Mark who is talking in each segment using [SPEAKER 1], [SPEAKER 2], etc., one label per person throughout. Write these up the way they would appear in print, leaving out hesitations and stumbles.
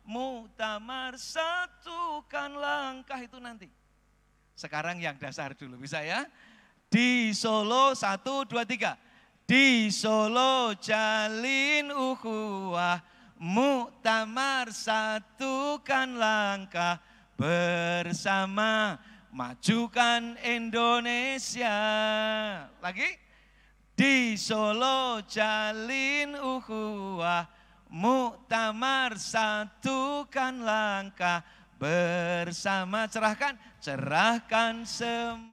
[SPEAKER 1] Muktamar satukan langkah itu nanti. Sekarang yang dasar dulu, bisa ya? Di Solo 1, 2, 3. Di Solo jalin ukhuwah, muktamar satukan langkah, bersama majukan Indonesia. Lagi. Di Solo jalin ukhuwah, muktamar satukan langkah, bersama cerahkan semua.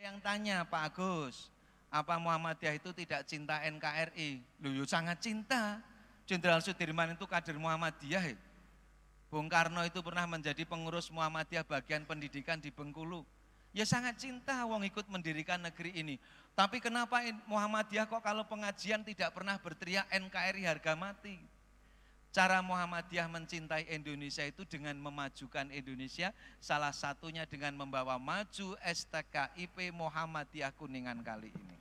[SPEAKER 1] Yang tanya Pak Agus, apa Muhammadiyah itu tidak cinta NKRI? Loh, ya sangat cinta. Jenderal Sudirman itu kader Muhammadiyah. Ya. Bung Karno itu pernah menjadi pengurus Muhammadiyah bagian pendidikan di Bengkulu. Ya sangat cinta wong ikut mendirikan negeri ini. Tapi kenapa Muhammadiyah kok kalau pengajian tidak pernah berteriak NKRI harga mati? Cara Muhammadiyah mencintai Indonesia itu dengan memajukan Indonesia, salah satunya dengan membawa maju STKIP Muhammadiyah Kuningan kali ini.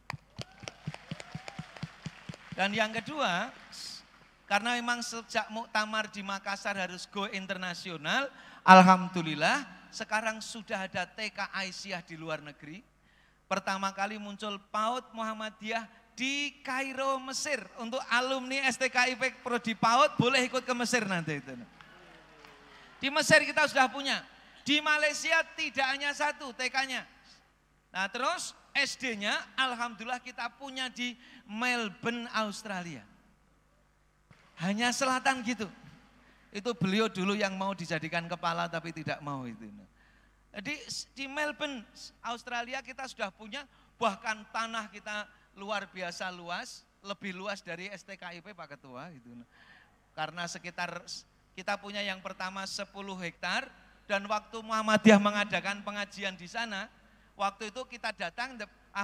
[SPEAKER 1] Dan yang kedua, karena memang sejak muktamar di Makassar harus go internasional, alhamdulillah sekarang sudah ada TK Aisyah di luar negeri. Pertama kali muncul PAUD Muhammadiyah di Kairo, Mesir. Untuk alumni STKIP Prodi PAUD boleh ikut ke Mesir nanti itu. Di Mesir kita sudah punya. Di Malaysia tidak hanya satu TK-nya. Nah terus SD-nya alhamdulillah kita punya di Melbourne, Australia. Hanya selatan gitu. Itu beliau dulu yang mau dijadikan kepala tapi tidak mau itu. Jadi di Melbourne, Australia kita sudah punya, bahkan tanah kita luar biasa luas, lebih luas dari STKIP Pak Ketua gitu. Karena sekitar kita punya yang pertama 10 hektar dan waktu Muhammadiyah mengadakan pengajian di sana, waktu itu kita datang,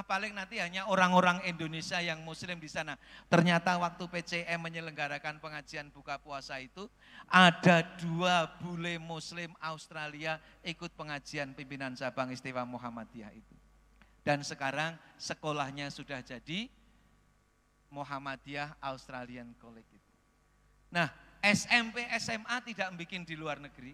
[SPEAKER 1] paling nanti hanya orang-orang Indonesia yang muslim di sana. Ternyata waktu PCM menyelenggarakan pengajian buka puasa itu, ada 2 bule muslim Australia ikut pengajian pimpinan cabang Istiwa Muhammadiyah itu. Dan sekarang sekolahnya sudah jadi Muhammadiyah Australian College itu. Nah, SMP, SMA tidak bikin di luar negeri.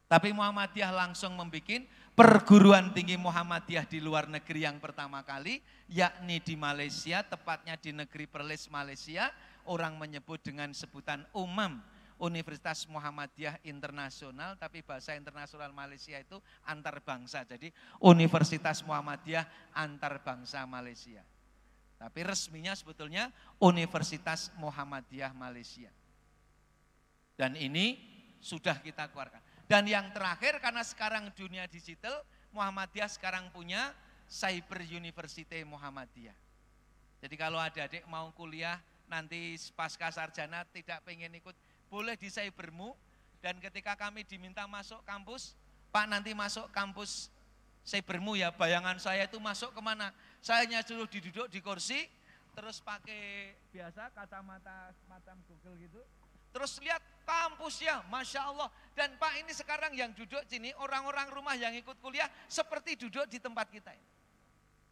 [SPEAKER 1] Tapi Muhammadiyah langsung membuat perguruan tinggi Muhammadiyah di luar negeri yang pertama kali, yakni di Malaysia, tepatnya di negeri Perlis, Malaysia. Orang menyebut dengan sebutan UMAM, Universitas Muhammadiyah Internasional, tapi bahasa internasional Malaysia itu antarbangsa. Jadi Universitas Muhammadiyah Antarbangsa Malaysia. Tapi resminya sebetulnya Universitas Muhammadiyah Malaysia. Dan ini sudah kita keluarkan. Dan yang terakhir, karena sekarang dunia digital, Muhammadiyah sekarang punya Cyber University Muhammadiyah. Jadi kalau adik-adik mau kuliah nanti pasca sarjana tidak pengen ikut, boleh di Cybermu, dan ketika kami diminta masuk kampus, Pak nanti masuk kampus Cybermu ya, bayangan saya itu masuk kemana? Saya hanya suruh duduk di kursi, terus pakai biasa kacamata semacam Google gitu, terus lihat kampusnya, Masya Allah. Dan Pak ini sekarang yang duduk sini, orang-orang rumah yang ikut kuliah seperti duduk di tempat kita ini.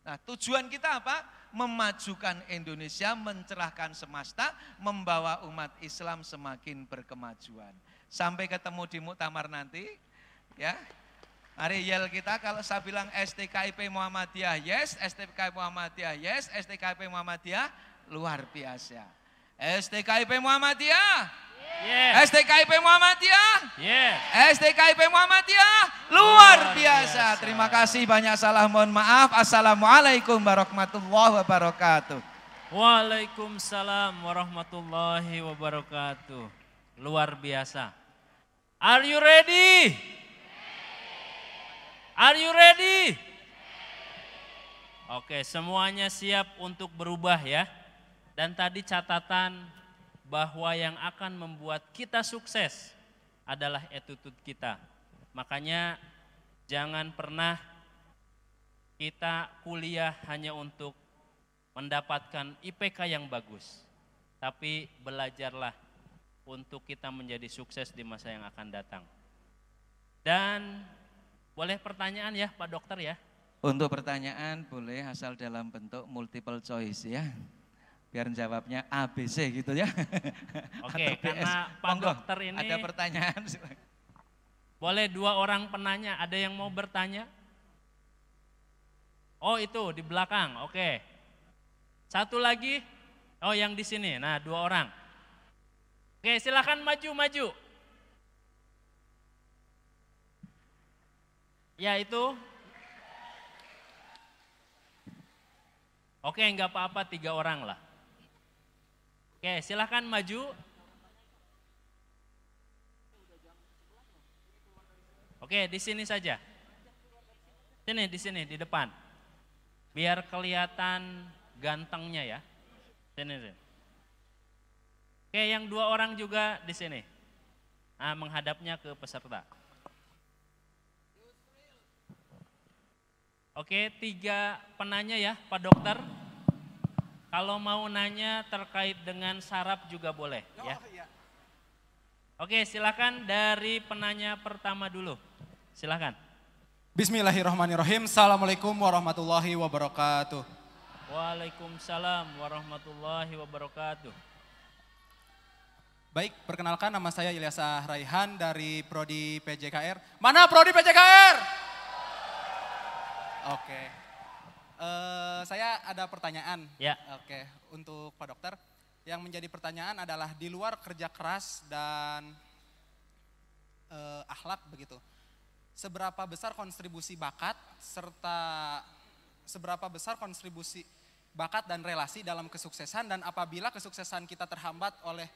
[SPEAKER 1] Nah tujuan kita apa? Memajukan Indonesia, mencerahkan semesta, membawa umat Islam semakin berkemajuan. Sampai ketemu di muktamar nanti, ya. Mari yel kita, kalau saya bilang STKIP Muhammadiyah yes, STKIP Muhammadiyah yes, STKIP Muhammadiyah luar biasa. STKIP Muhammadiyah. Yeah. STKIP Muhammadiyah. Yeah. STKIP Muhammadiyah luar biasa. Terima kasih, banyak salah mohon maaf. Assalamualaikum warahmatullahi wabarakatuh.
[SPEAKER 2] Waalaikumsalam warahmatullahi wabarakatuh. Luar biasa. Are you ready? Are you ready? Oke, semuanya siap untuk berubah ya. Dan tadi catatan bahwa yang akan membuat kita sukses adalah attitude kita. Makanya jangan pernah kita kuliah hanya untuk mendapatkan IPK yang bagus. Tapi belajarlah untuk kita menjadi sukses di masa yang akan datang. Dan boleh pertanyaan ya Pak Dokter ya?
[SPEAKER 1] Untuk pertanyaan boleh, asal dalam bentuk multiple choice ya. Biar jawabnya ABC gitu ya.
[SPEAKER 2] Oke, karena Pak Dokter ini
[SPEAKER 1] ada pertanyaan.
[SPEAKER 2] Boleh 2 orang penanya, ada yang mau bertanya? Oh itu di belakang, oke. Satu lagi, oh yang di sini, nah 2 orang. Oke silakan maju. Ya itu. Oke enggak apa-apa 3 orang lah. Oke, silahkan maju. Oke, di sini saja. Di sini, di depan. Biar kelihatan gantengnya ya. Sini. Oke, yang 2 orang juga di sini. Nah, menghadapnya ke peserta. Oke, 3 penanya ya, Pak Dokter. Kalau mau nanya terkait dengan saraf juga boleh ya. Oke, silakan dari penanya pertama dulu. Silakan.
[SPEAKER 3] Bismillahirrahmanirrahim. Assalamualaikum warahmatullahi wabarakatuh.
[SPEAKER 2] Waalaikumsalam warahmatullahi wabarakatuh.
[SPEAKER 3] Baik, perkenalkan nama saya Ilyasa Raihan dari Prodi PJKR. Mana Prodi PJKR? Oke. Saya ada pertanyaan.
[SPEAKER 2] Ya.
[SPEAKER 3] Oke, untuk Pak Dokter. Yang menjadi pertanyaan adalah di luar kerja keras dan akhlak begitu. Seberapa besar kontribusi bakat serta seberapa besar kontribusi bakat dan relasi dalam kesuksesan, dan apabila kesuksesan kita terhambat oleh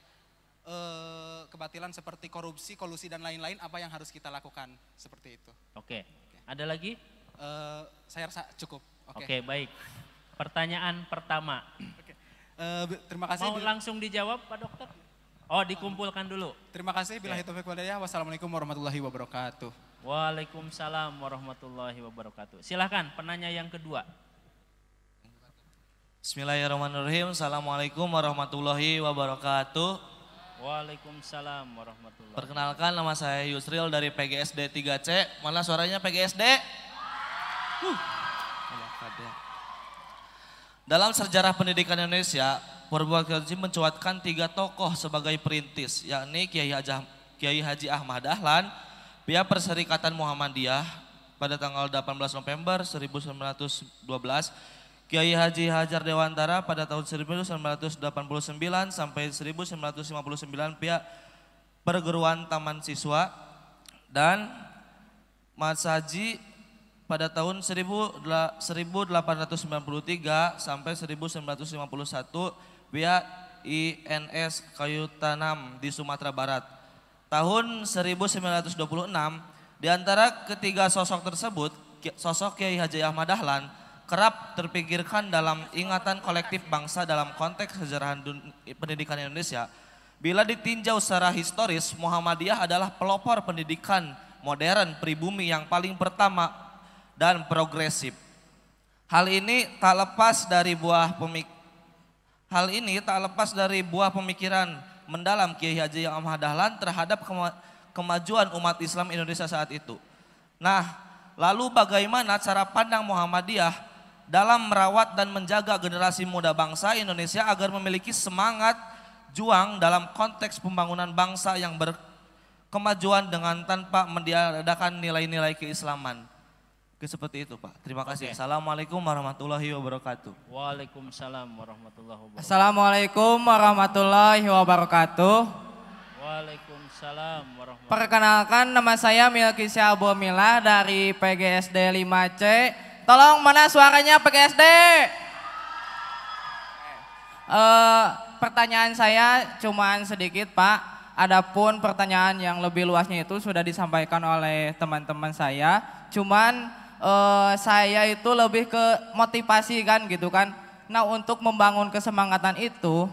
[SPEAKER 3] kebatilan seperti korupsi, kolusi dan lain-lain, apa yang harus kita lakukan seperti itu?
[SPEAKER 2] Oke. Ada lagi?
[SPEAKER 3] Saya rasa cukup.
[SPEAKER 2] Oke, baik. Pertanyaan pertama.
[SPEAKER 3] Terima kasih.
[SPEAKER 2] Mau langsung dijawab Pak Dokter? Oh, dikumpulkan dulu.
[SPEAKER 3] Terima kasih. Billahi taufiq wal hidayah. Wassalamualaikum warahmatullahi wabarakatuh.
[SPEAKER 2] Waalaikumsalam warahmatullahi wabarakatuh. Silahkan penanya yang kedua.
[SPEAKER 4] Bismillahirrahmanirrahim. Assalamualaikum warahmatullahi wabarakatuh.
[SPEAKER 2] Waalaikumsalam warahmatullahi wabarakatuh.
[SPEAKER 4] Perkenalkan, nama saya Yusril dari PGSD 3C. Mana suaranya PGSD? Dalam sejarah pendidikan Indonesia, Purwokerto mencuatkan 3 tokoh sebagai perintis, yakni Kiai Haji Ahmad Dahlan, pihak Perserikatan Muhammadiyah pada tanggal 18 November 1912, Kiai Haji Hajar Dewantara pada tahun 1989 sampai 1959, pihak Perguruan Taman Siswa, dan Mas Haji pada tahun 1893 sampai 1951, pihak INS Kayu Tanam di Sumatera Barat. Tahun 1926, di antara ketiga sosok tersebut, sosok Kiai Haji Ahmad Dahlan kerap terpikirkan dalam ingatan kolektif bangsa dalam konteks sejarah pendidikan Indonesia. Bila ditinjau secara historis, Muhammadiyah adalah pelopor pendidikan modern pribumi yang paling pertama dan progresif. Hal ini tak lepas dari buah pemikiran mendalam Kiai Haji Ahmad Dahlan terhadap kemajuan umat Islam Indonesia saat itu. Nah, lalu bagaimana cara pandang Muhammadiyah dalam merawat dan menjaga generasi muda bangsa Indonesia agar memiliki semangat juang dalam konteks pembangunan bangsa yang berkemajuan dengan tanpa meniadakan nilai-nilai keislaman? Seperti itu Pak. Terima kasih. Assalamualaikum warahmatullahi wabarakatuh.
[SPEAKER 2] Waalaikumsalam warahmatullahi wabarakatuh.
[SPEAKER 5] Assalamualaikum warahmatullahi wabarakatuh.
[SPEAKER 2] Waalaikumsalam warahmatullahi wabarakatuh.
[SPEAKER 5] Perkenalkan, nama saya Milky Syahbu Milah dari PGSD 5C. Tolong mana suaranya PGSD? Pertanyaan saya cuman sedikit Pak. Adapun pertanyaan yang lebih luasnya itu sudah disampaikan oleh teman-teman saya. Cuman saya itu lebih ke motivasi kan gitu kan. Nah, untuk membangun kesemangatan itu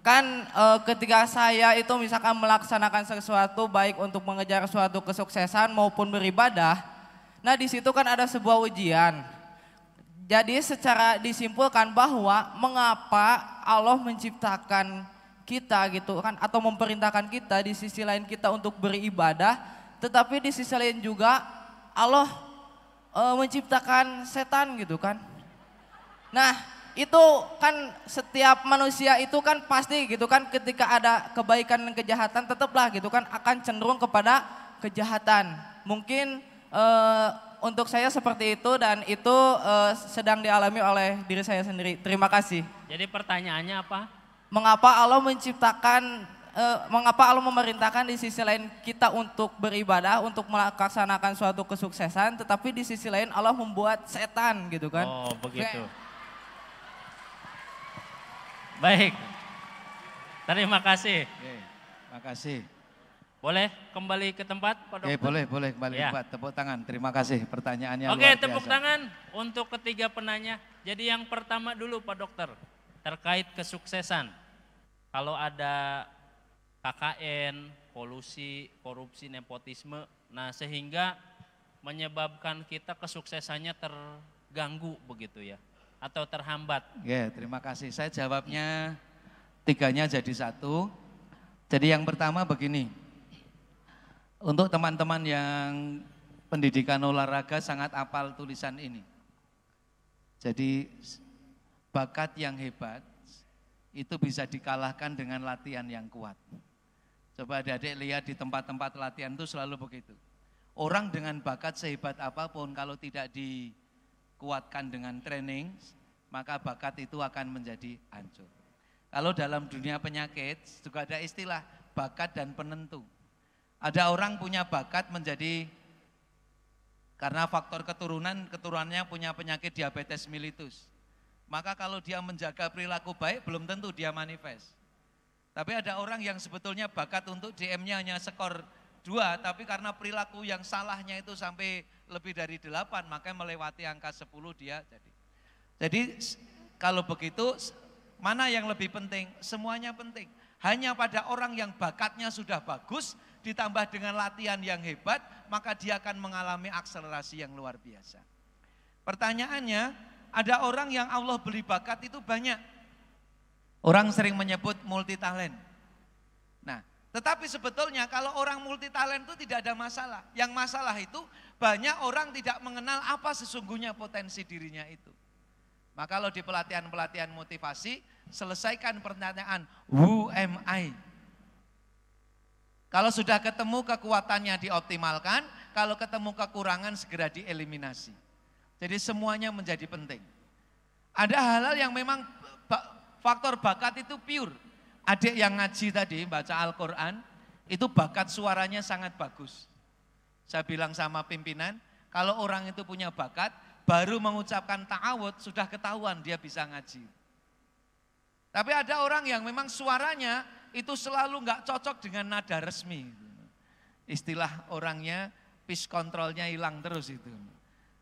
[SPEAKER 5] kan ketika saya itu misalkan melaksanakan sesuatu baik untuk mengejar suatu kesuksesan maupun beribadah. Nah, di situ kan ada sebuah ujian. Jadi secara disimpulkan bahwa mengapa Allah menciptakan kita gitu kan, atau memerintahkan kita di sisi lain kita untuk beribadah, tetapi di sisi lain juga Allah menciptakan setan gitu kan. Nah, itu kan setiap manusia itu kan pasti gitu kan, ketika ada kebaikan dan kejahatan tetaplah gitu kan akan cenderung kepada kejahatan. Mungkin untuk saya seperti itu, dan itu sedang dialami oleh diri saya sendiri. Terima kasih.
[SPEAKER 2] Jadi pertanyaannya apa?
[SPEAKER 5] Mengapa Allah mengapa Allah memerintahkan di sisi lain kita untuk beribadah, untuk melaksanakan suatu kesuksesan, tetapi di sisi lain Allah membuat setan gitu kan.
[SPEAKER 2] Oh begitu. Baik, terima kasih.
[SPEAKER 1] Terima kasih.
[SPEAKER 2] Boleh kembali ke tempat Pak Dokter?
[SPEAKER 1] Boleh kembali ke tempat. Tepuk tangan, terima kasih pertanyaannya
[SPEAKER 2] Oke,
[SPEAKER 1] luar biasa.
[SPEAKER 2] tepuk tangan untuk ketiga penanya. Jadi yang pertama dulu Pak Dokter, terkait kesuksesan. Kalau ada KKN, kolusi, korupsi, nepotisme, nah sehingga menyebabkan kita kesuksesannya terganggu begitu ya, atau terhambat.
[SPEAKER 1] Ya, terima kasih. Saya jawabnya tiganya jadi satu. Jadi yang pertama begini, Untuk teman-teman yang pendidikan olahraga sangat apal tulisan ini. Jadi bakat yang hebat itu bisa dikalahkan dengan latihan yang kuat. Coba adik-adik lihat di tempat-tempat latihan itu selalu begitu. Orang dengan bakat sehebat apapun kalau tidak dikuatkan dengan training, maka bakat itu akan menjadi hancur. Kalau dalam dunia penyakit juga ada istilah bakat dan penentu. Ada orang punya bakat menjadi karena faktor keturunannya punya penyakit diabetes mellitus. Maka kalau dia menjaga perilaku baik belum tentu dia manifest. Tapi ada orang yang sebetulnya bakat untuk DM-nya hanya skor 2, tapi karena perilaku yang salahnya itu sampai lebih dari 8, maka melewati angka 10 dia jadi. Jadi kalau begitu mana yang lebih penting? Semuanya penting. Hanya pada orang yang bakatnya sudah bagus, ditambah dengan latihan yang hebat, maka dia akan mengalami akselerasi yang luar biasa. Pertanyaannya, ada orang yang Allah beri bakat itu banyak. Orang sering menyebut multi talent. Nah, tetapi sebetulnya kalau orang multi talent itu tidak ada masalah. Yang masalah itu banyak orang tidak mengenal apa sesungguhnya potensi dirinya itu. Maka kalau di pelatihan-pelatihan motivasi, selesaikan pertanyaan, who am I? Kalau sudah ketemu kekuatannya dioptimalkan, kalau ketemu kekurangan segera dieliminasi. Jadi semuanya menjadi penting. Ada hal-hal yang memang faktor bakat itu pure. Adik yang ngaji tadi, baca Al-Quran, itu bakat suaranya sangat bagus. Saya bilang sama pimpinan, kalau orang itu punya bakat, baru mengucapkan ta'awud, sudah ketahuan dia bisa ngaji. Tapi ada orang yang memang suaranya itu selalu nggak cocok dengan nada resmi. Istilah orangnya pitch controlnya hilang terus itu.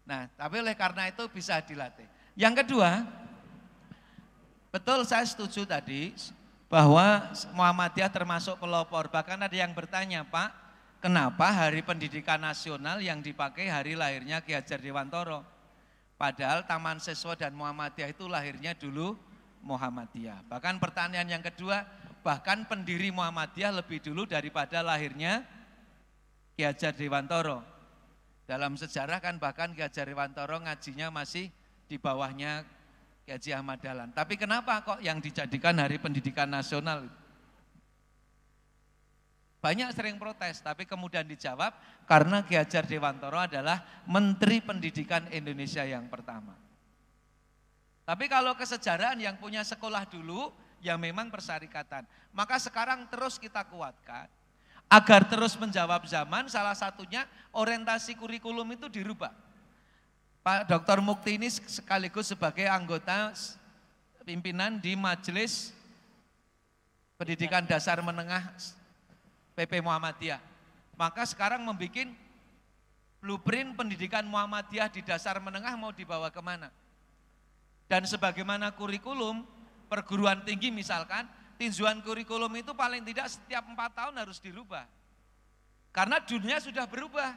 [SPEAKER 1] Nah, tapi oleh karena itu bisa dilatih. Yang kedua, betul saya setuju tadi bahwa Muhammadiyah termasuk pelopor. Bahkan ada yang bertanya, Pak, kenapa Hari Pendidikan Nasional yang dipakai hari lahirnya Ki Hajar Dewantoro? Padahal Taman Siswa dan Muhammadiyah itu lahirnya dulu Muhammadiyah. Bahkan pertanyaan yang kedua, bahkan pendiri Muhammadiyah lebih dulu daripada lahirnya Ki Hajar Dewantoro. Dalam sejarah kan bahkan Ki Hajar Dewantoro ngajinya masih di bawahnya Ki Haji Ahmad Dahlan. Tapi kenapa kok yang dijadikan Hari Pendidikan Nasional? Banyak sering protes, tapi kemudian dijawab karena Ki Hajar Dewantoro adalah Menteri Pendidikan Indonesia yang pertama. Tapi kalau kesejarahan yang punya sekolah dulu, ya memang persyarikatan. Maka sekarang terus kita kuatkan, agar terus menjawab zaman, salah satunya orientasi kurikulum itu dirubah. Pak Dr. Mukti ini sekaligus sebagai anggota pimpinan di Majelis Pendidikan Dasar Menengah PP Muhammadiyah. Maka sekarang membuat blueprint pendidikan Muhammadiyah di dasar menengah mau dibawa kemana. Dan sebagaimana kurikulum perguruan tinggi misalkan, tinjauan kurikulum itu paling tidak setiap 4 tahun harus dirubah. Karena dunia sudah berubah.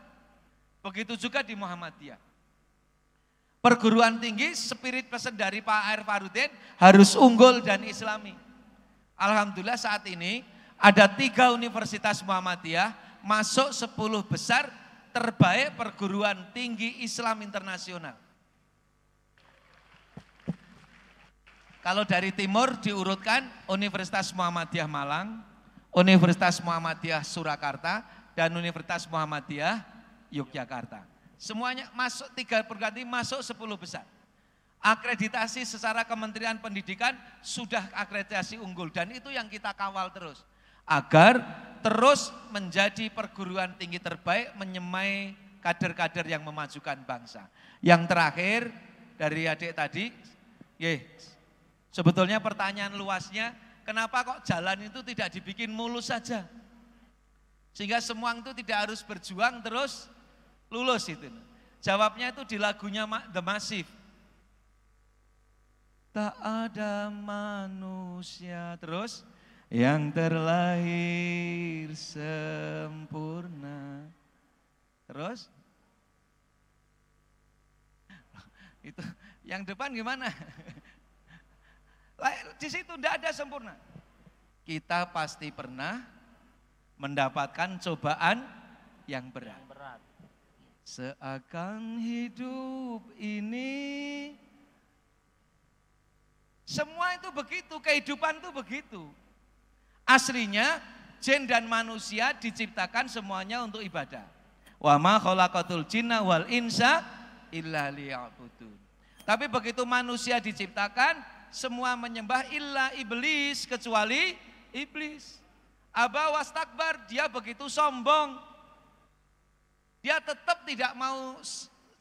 [SPEAKER 1] Begitu juga di Muhammadiyah. Perguruan tinggi, spirit pesan dari Pak Air Farudin harus unggul dan islami. Alhamdulillah saat ini ada 3 universitas Muhammadiyah masuk 10 besar terbaik perguruan tinggi Islam internasional. Kalau dari timur diurutkan Universitas Muhammadiyah Malang, Universitas Muhammadiyah Surakarta, dan Universitas Muhammadiyah Yogyakarta. Semuanya masuk 3 perguruan tinggi masuk 10 besar. Akreditasi secara Kementerian Pendidikan sudah akreditasi unggul dan itu yang kita kawal terus. Agar terus menjadi perguruan tinggi terbaik menyemai kader-kader yang memajukan bangsa. Yang terakhir dari adik tadi, sebetulnya pertanyaan luasnya, kenapa kok jalan itu tidak dibikin mulus saja? Sehingga semua itu tidak harus berjuang terus lulus itu. Jawabnya itu di lagunya The Massive. Tak ada manusia terus yang terlahir sempurna. Terus? Itu yang depan gimana? Di situ tidak ada sempurna. Kita pasti pernah mendapatkan cobaan yang berat.
[SPEAKER 2] Yang berat.
[SPEAKER 1] Seakan hidup ini, semua itu begitu, kehidupan itu begitu. Aslinya jin dan manusia diciptakan semuanya untuk ibadah. Wa ma khalaqatul jinna wal insa illa liya'budun. Tapi begitu manusia diciptakan, semua menyembah illa iblis, kecuali iblis. Aba wastakbar, dia begitu sombong. Dia tetap tidak mau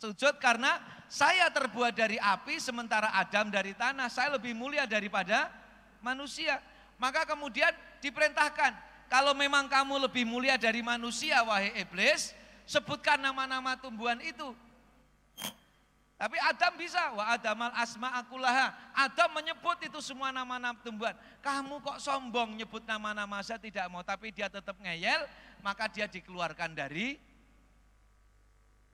[SPEAKER 1] sujud karena saya terbuat dari api sementara Adam dari tanah. Saya lebih mulia daripada manusia. Maka kemudian diperintahkan, kalau memang kamu lebih mulia dari manusia wahai iblis, sebutkan nama-nama tumbuhan itu. Tapi Adam bisa, wa adamal asma'a kullaha. Adam menyebut itu semua nama-nama tumbuhan. Kamu kok sombong nyebut nama-nama saya tidak mau, tapi dia tetap ngeyel, maka dia dikeluarkan dari.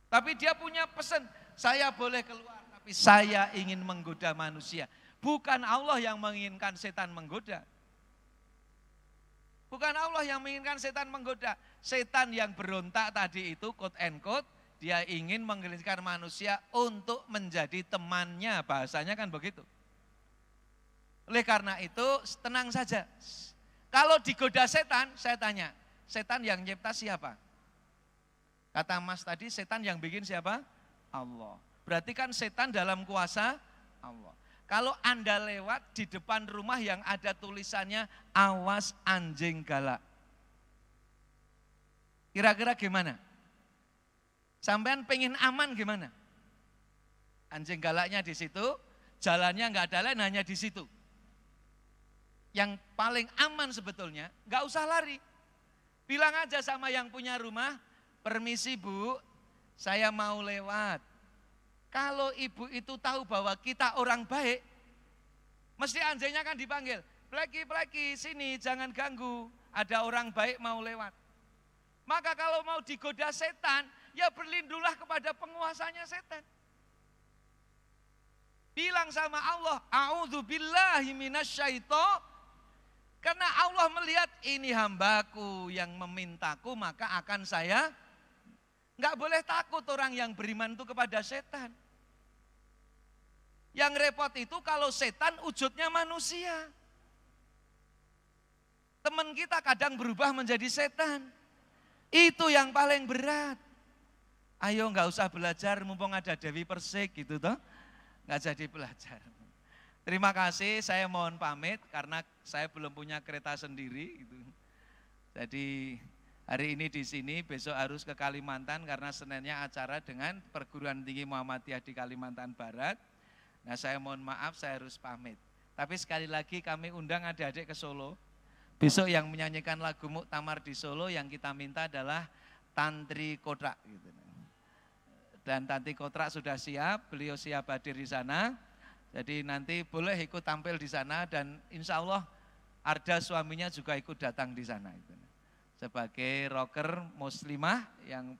[SPEAKER 1] Tapi dia punya pesan, saya boleh keluar, tapi saya ingin menggoda manusia. Bukan Allah yang menginginkan setan menggoda. Bukan Allah yang menginginkan setan menggoda. Setan yang berontak tadi itu, quote and quote, dia ingin menggelincirkan manusia untuk menjadi temannya, bahasanya kan begitu. Oleh karena itu tenang saja. Kalau digoda setan, saya tanya, setan yang nyipta siapa? Kata Mas tadi, setan yang bikin siapa? Allah. Berarti kan setan dalam kuasa Allah. Kalau Anda lewat di depan rumah yang ada tulisannya awas anjing galak. Kira-kira gimana? Sampean pengen aman gimana? Anjing galaknya di situ, jalannya nggak ada lain, hanya di situ. Yang paling aman sebetulnya, nggak usah lari. Bilang aja sama yang punya rumah, permisi Bu, saya mau lewat. Kalau ibu itu tahu bahwa kita orang baik, mesti anjingnya kan dipanggil, Pleki, sini jangan ganggu, ada orang baik mau lewat. Maka kalau mau digoda setan, ya berlindunglah kepada penguasanya setan. Bilang sama Allah, a'udzubillahi minasyaitonir. Karena Allah melihat ini hambaku yang memintaku, maka akan saya. Enggak boleh takut orang yang beriman itu kepada setan. Yang repot itu kalau setan wujudnya manusia. Teman kita kadang berubah menjadi setan. Itu yang paling berat. Ayo nggak usah belajar mumpung ada Dewi Persik gitu toh. Nggak jadi belajar. Terima kasih, saya mohon pamit karena saya belum punya kereta sendiri gitu. Jadi hari ini di sini, besok harus ke Kalimantan karena Seninnya acara dengan Perguruan Tinggi Muhammadiyah di Kalimantan Barat. Nah saya mohon maaf, saya harus pamit. Tapi sekali lagi kami undang adik-adik ke Solo. Besok yang menyanyikan lagu Muktamar di Solo yang kita minta adalah Tantri Kotrak. Gitu. Dan Tantri Kotrak sudah siap, beliau siap hadir di sana. Jadi nanti boleh ikut tampil di sana dan insya Allah Arda suaminya juga ikut datang di sana. Gitu. Sebagai rocker muslimah yang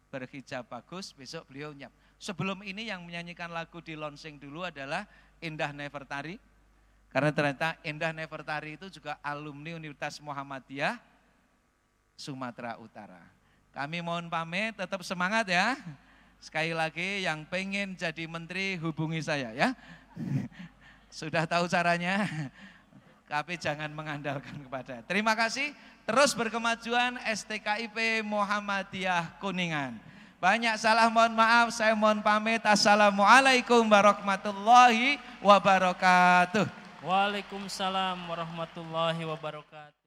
[SPEAKER 1] berhijab bagus, besok beliau nyap. Sebelum ini yang menyanyikan lagu di launching dulu adalah Indah Nefertari. Karena ternyata Indah Nefertari itu juga alumni Universitas Muhammadiyah Sumatera Utara. Kami mohon pamit, tetap semangat ya. Sekali lagi yang pengen jadi menteri hubungi saya ya. Sudah tahu caranya, tapi jangan mengandalkan kepada. Terima kasih, terus berkemajuan STKIP Muhammadiyah Kuningan. Banyak salah mohon maaf, saya mohon pamit. Assalamualaikum warahmatullahi wabarakatuh.
[SPEAKER 2] Waalaikumsalam warahmatullahi wabarakatuh.